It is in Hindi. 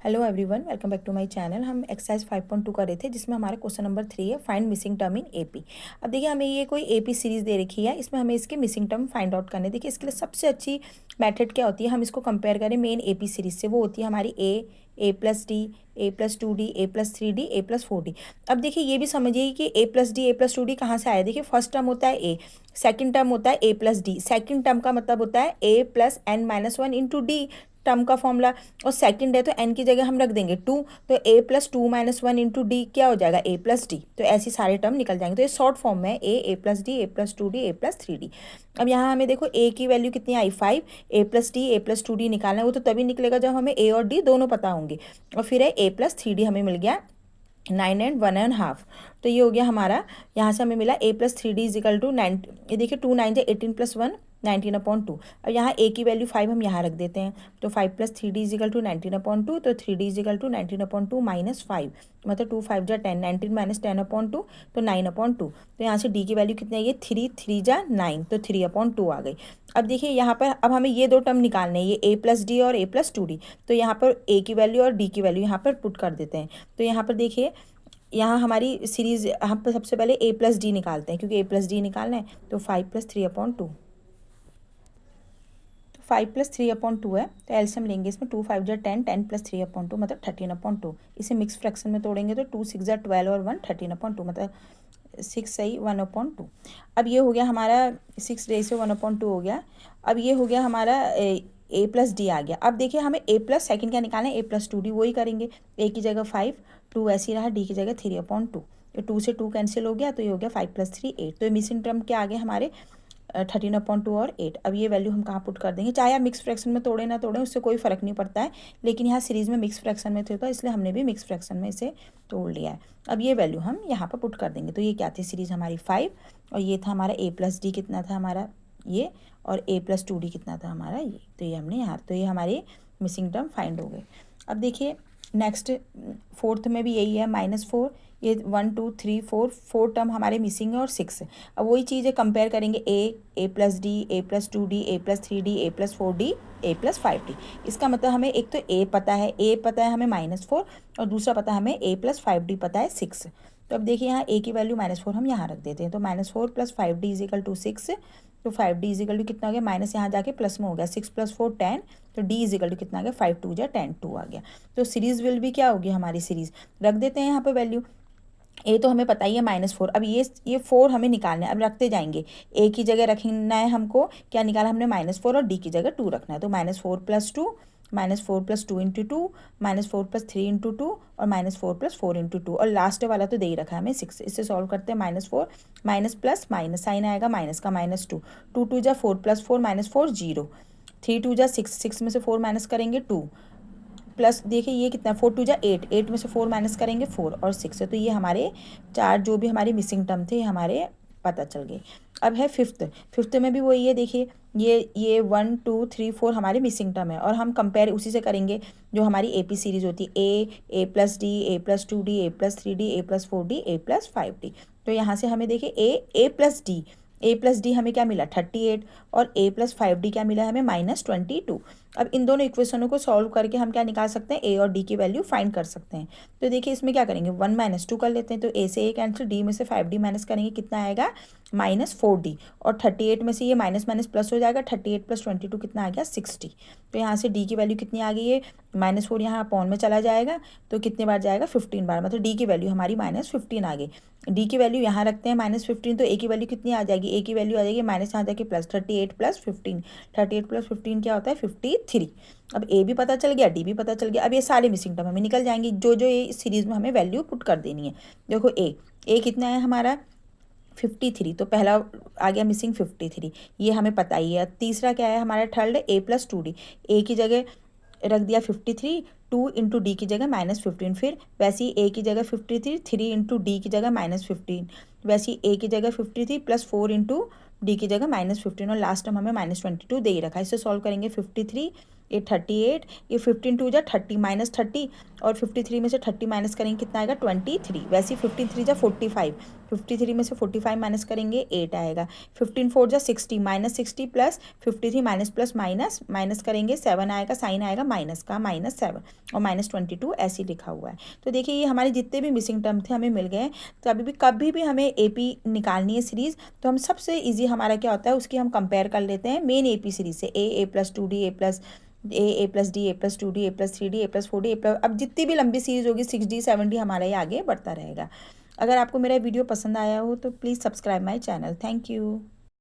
Hello everyone, welcome back to my channel. हम एक्सरसाइज 5.2 कर रहे थे जिसमें हमारा क्वेश्चन नंबर 3 है, find missing term in AP. अब देखिए हमें ये कोई एपी सीरीज दे रखी है, इसमें हमें इसके मिसिंग टर्म फाइंड आउट करने। देखिए इसके लिए सबसे अच्छी मेथड क्या होती है, हम इसको कंपेयर करें मेन एपी सीरीज से। वो होती है हमारी ए प्लस डी, ए प्लस 2D, ए प्लस 3D, ए प्लस 4D। अब देखिए ये भी समझिए कि ए प्लस डी, ए प्लस 2D कहाँ से आया। देखिए फर्स्ट टर्म होता है ए, सेकंड टर्म होता है A plus D. Second term का मतलब होता है A plus N minus one into D term का फॉर्मूला। और सेकंड है तो एन की जगह हम रख देंगे 2, तो A plus 2 minus one into D क्या हो जाएगा, ए प्लस डी। तो ऐसी सारे टर्म निकल जाएंगे। तो ये शॉर्ट फॉर्म में ए प्लस डी, ए प्लस 2D, ए प्लस 3D। अब यहाँ हमें देखो ए की वैल्यू कितनी आई 5, ए प्लस डी, ए प्लस 2D निकालना है। वो तो तभी निकलेगा जब हमें ए और डी दोनों पता होंगे। और फिर है ए प्लस 3D हमें मिल गया 9 एंड 1.5। तो ये हो गया हमारा, यहाँ से हमें मिला ए प्लस 3D इजिकल टू 9। ये देखिए 2 9 18 प्लस 1 19/2। अब यहाँ ए की वैल्यू 5 हम यहाँ रख देते हैं। तो 5 प्लस 3D इजिकल टू 19/2। तो 3D इजिकल टू 19/2 माइनस 5, मतलब 2 5 जा 10, 19 माइनस 10/2 तो 9/2। तो यहाँ से डी की वैल्यू कितनी है, ये 3 3 जा 9, तो 3/2 आ गई। अब देखिए यहाँ पर अब हमें ये दो टर्म निकालने हैं, ये ए प्लस डी और ए प्लस 2D। तो यहाँ पर ए की वैल्यू और डी की वैल्यू यहाँ पर पुट कर देते हैं। तो यहाँ पर देखिए, यहाँ हमारी सीरीज हम सबसे पहले ए प्लस डी निकालते हैं, क्योंकि ए प्लस डी निकालना है। तो 5 प्लस 3/2, तो 5 प्लस 3/2 है। तो एलसीएम लेंगे इसमें, 2 5 जा 10, 10 प्लस 3/2 मतलब 13/2। इसे मिक्स फ्रैक्शन में तोड़ेंगे तो 2 6 जा 12 और 1 13/2, मतलब 6 सही 1/2। अब ये हो गया हमारा 6 डे से 1/2 हो गया। अब ये हो गया हमारा ए प्लस डी आ गया। अब देखिए हमें ए प्लस सेकेंड क्या निकालना है, ए प्लस 2D। वही करेंगे, ए की जगह 5, 2 ऐसे ही रहा, डी की जगह 3/2। तो 2 से 2 कैंसिल हो गया, तो ये हो गया 5 प्लस 3 8। तो ये मिसिंग टर्म क्या आ गए हमारे 13/2 और 8। अब ये वैल्यू हम कहाँ पुट कर देंगे, चाहे आप मिक्स फ्रैक्शन में तोड़े ना तोड़ें उससे कोई फ़र्क नहीं पड़ता है। लेकिन यहाँ सीरीज़ में मिक्स फ्रैक्शन में थे तो इसलिए हमने भी मिक्स फ्रैक्शन में इसे तोड़ लिया है। अब ये वैल्यू हम यहाँ पर पुट कर देंगे। तो ये क्या थी सीरीज़ हमारी 5, और ये था हमारा ए प्लस डी कितना था हमारा ये, और ए प्लस 2D कितना था हमारा ये। तो ये हमने यहाँ, तो ये हमारे मिसिंग टर्म फाइंड हो गए। अब देखिए नेक्स्ट फोर्थ में भी यही है -4। ये 1 2 3 4 4 टर्म हमारे मिसिंग है और 6 है। अब वही चीज़ है, कंपेयर करेंगे ए प्लस डी, ए प्लस 2D, ए प्लस 3D, ए प्लस 4D, ए प्लस 5D। इसका मतलब हमें एक तो ए पता है हमें -4, और दूसरा पता है हमें ए प्लस 5D पता है 6। तो अब देखिए यहाँ ए की वैल्यू -4 हम यहाँ रख देते हैं। तो -4 प्लस 5D इजिकल टू 6। तो 5D इजिकल टू कितना हो गया, माइनस यहाँ जाके प्लस में हो गया, 6 + 4 10। तो D इजिकल टू कितना आ गया, 5 2 जा 10 2 आ गया। तो सीरीज विल भी क्या होगी हमारी सीरीज, रख देते हैं यहाँ पे वैल्यू। ए तो हमें पता ही है -4। अब ये 4 हमें निकालना है, अब रखते जाएंगे। ए की जगह रखना है हमको, क्या निकाला हमने -4, और डी की जगह 2 रखना है। तो -4 + 2, -4 + 2 × 2, -4 + 3 × 2, और -4 + 4 × 2, और लास्ट वाला तो दे ही रखा है हमें 6। इससे सॉल्व करते हैं, -4 माइनस प्लस माइनस साइन आएगा, माइनस का -2, 2 2 जा 4 + 4 -4 0, 3 2 जा 6, 6 में से 4 माइनस करेंगे 2, प्लस देखिए ये कितना 4 2 जा 8, 8 में से 4 माइनस करेंगे 4 और 6 है। तो ये हमारे 4 जो भी हमारे मिसिंग टर्म थे हमारे पता चल गए। अब है फिफ्थ में भी वही है। देखिए ये 1 2 3 4 हमारे मिसिंग टर्म है, और हम कंपेयर उसी से करेंगे जो हमारी एपी सीरीज होती है, A plus D, A plus 2D, A plus 3D, A plus 4D, A plus 5D। तो यहाँ से हमें देखिए ए प्लस डी हमें क्या मिला 38, और ए प्लस 5D क्या मिला हमें -22। अब इन दोनों इक्वेशनों को सॉल्व करके हम क्या निकाल सकते हैं, ए और डी की वैल्यू फाइंड कर सकते हैं। तो देखिए इसमें क्या करेंगे, 1 - 2 कर लेते हैं। तो ए से ए कैंसिल, डी में से 5D माइनस करेंगे, कितना आएगा -4D, और 38 में से ये माइनस माइनस प्लस हो जाएगा, 38 + 22 कितना आ गया 60। तो यहाँ से डी की वैल्यू कितनी आ गई है, -4 यहाँ अपॉन में चला जाएगा, तो कितने बार जाएगा 15 बार, मतलब डी की वैल्यू हमारी -15 आ गई। डी की वैल्यू यहाँ रखते हैं -15, तो ए की वैल्यू कितनी आ जाएगी, ए की वैल्यू आ जाएगी माइनस यहाँ जाके प्लस 38 + 15, 38 + 15 क्या होता है 53। अब ए भी पता चल गया, डी भी पता चल गया। अब ये सारे मिसिंग टर्म हमें निकल जाएंगे, जो ये सीरीज़ में हमें वैल्यू पुट कर देनी है। देखो ए कितना है हमारा 53, तो पहला आ गया मिसिंग 53, ये हमें पता ही है। तीसरा क्या है हमारा, थर्ड ए प्लस 2D, ए की जगह रख दिया 53, 2 × डी की जगह -15, फिर वैसे ही ए की जगह 53, 3 × डी की जगह -15, वैसे ही ए की जगह 53 + 4 × डी की जगह -15, और लास्ट टाइम हमें -22 दे ही रखा है। इससे सॉल्व करेंगे 53 ये 38, ये 15 टू जा 30 माइनस 30 और 53 में से 30 माइनस करेंगे कितना आएगा 23। वैसे ही 53 जा 45, 53 में से 45 माइनस करेंगे 8 आएगा। 15 4 जा 60 minus 60 plus 53 minus plus minus minus करेंगे 7 आएगा, साइन आएगा माइनस का -7 और -22 ऐसे ही लिखा हुआ है। तो देखिए ये हमारे जितने भी मिसिंग टर्म थे हमें मिल गए। तो कभी भी हमें AP निकालनी है सीरीज़, तो हम सबसे ईजी हमारा क्या होता है उसकी हम कंपेयर कर लेते हैं मेन AP सीरीज से, A plus 2D A plus A plus D A plus 2D A plus 3D A plus 4D A plus, अब जितनी भी लंबी सीरीज होगी 6D 7D हमारा ये आगे बढ़ता रहेगा। अगर आपको मेरा वीडियो पसंद आया हो तो please subscribe my channel. Thank you.